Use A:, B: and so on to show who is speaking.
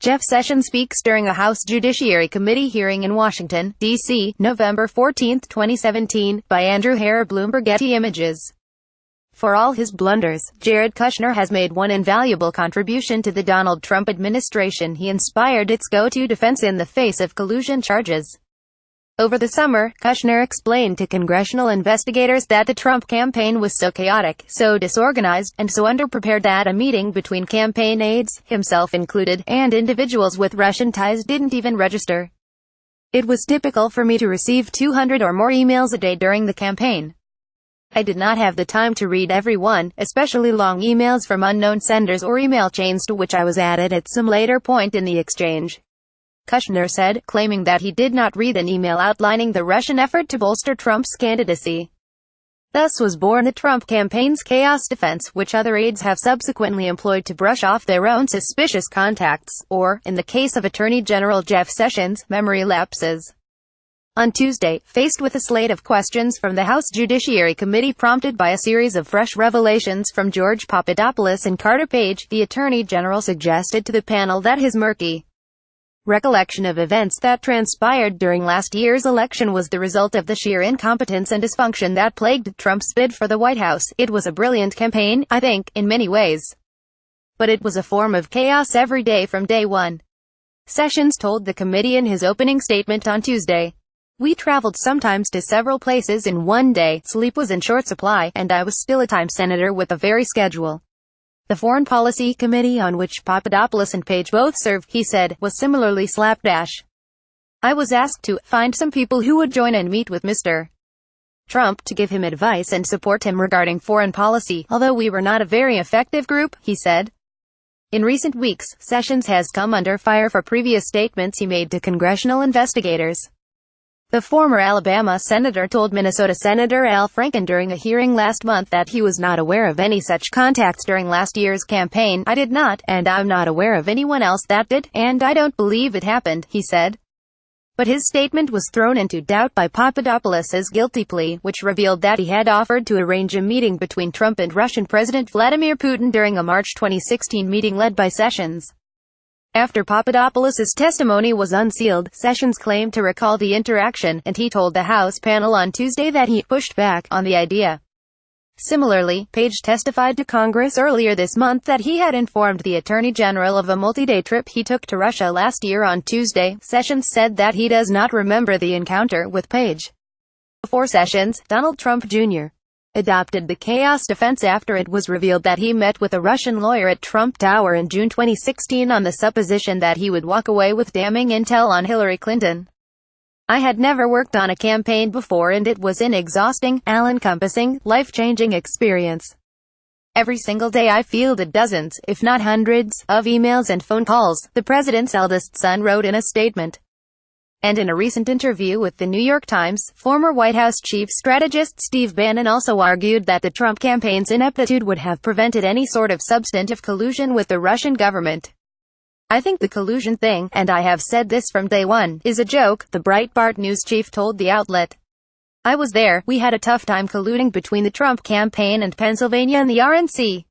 A: Jeff Sessions speaks during a House Judiciary Committee hearing in Washington, D.C., November 14, 2017, by Andrew HarrerBloombergGetty Images. For all his blunders, Jared Kushner has made one invaluable contribution to the Donald Trump administration. He inspired its go-to defense in the face of collusion charges. Over the summer, Kushner explained to congressional investigators that the Trump campaign was so chaotic, so disorganized, and so underprepared that a meeting between campaign aides, himself included, and individuals with Russian ties didn't even register. It was typical for me to receive 200 or more emails a day during the campaign. I did not have the time to read every one, especially long emails from unknown senders or email chains to which I was added at some later point in the exchange, Kushner said, claiming that he did not read an email outlining the Russian effort to bolster Trump's candidacy. Thus was born the Trump campaign's chaos defense, which other aides have subsequently employed to brush off their own suspicious contacts, or, in the case of Attorney General Jeff Sessions, memory lapses. On Tuesday, faced with a slate of questions from the House Judiciary Committee prompted by a series of fresh revelations from George Papadopoulos and Carter Page, the Attorney General suggested to the panel that his murky recollection of events that transpired during last year's election was the result of the sheer incompetence and dysfunction that plagued Trump's bid for the White House. It was a brilliant campaign, I think, in many ways. But it was a form of chaos every day from day one, Sessions told the committee in his opening statement on Tuesday. We traveled sometimes to several places in one day, sleep was in short supply, and I was still a time senator with a very schedule. The Foreign Policy Committee, on which Papadopoulos and Page both serve, he said, was similarly slapdash. I was asked to find some people who would join and meet with Mr. Trump to give him advice and support him regarding foreign policy, although we were not a very effective group, he said. In recent weeks, Sessions has come under fire for previous statements he made to congressional investigators. The former Alabama senator told Minnesota Senator Al Franken during a hearing last month that he was not aware of any such contacts during last year's campaign. I did not, and I'm not aware of anyone else that did, and I don't believe it happened, he said. But his statement was thrown into doubt by Papadopoulos's guilty plea, which revealed that he had offered to arrange a meeting between Trump and Russian President Vladimir Putin during a March 2016 meeting led by Sessions. After Papadopoulos's testimony was unsealed, Sessions claimed to recall the interaction, and he told the House panel on Tuesday that he pushed back on the idea. Similarly, Page testified to Congress earlier this month that he had informed the Attorney General of a multi-day trip he took to Russia last year. On Tuesday, Sessions said that he does not remember the encounter with Page. Before Sessions, Donald Trump Jr. adopted the chaos defense after it was revealed that he met with a Russian lawyer at Trump Tower in June 2016 on the supposition that he would walk away with damning intel on Hillary Clinton. I had never worked on a campaign before and it was an exhausting, all-encompassing, life-changing experience. Every single day I fielded dozens, if not hundreds, of emails and phone calls, the president's eldest son wrote in a statement. And in a recent interview with the New York Times, former White House chief strategist Steve Bannon also argued that the Trump campaign's ineptitude would have prevented any sort of substantive collusion with the Russian government. I think the collusion thing, and I have said this from day one, is a joke, the Breitbart news chief told the outlet. I was there, we had a tough time colluding between the Trump campaign and Pennsylvania and the RNC.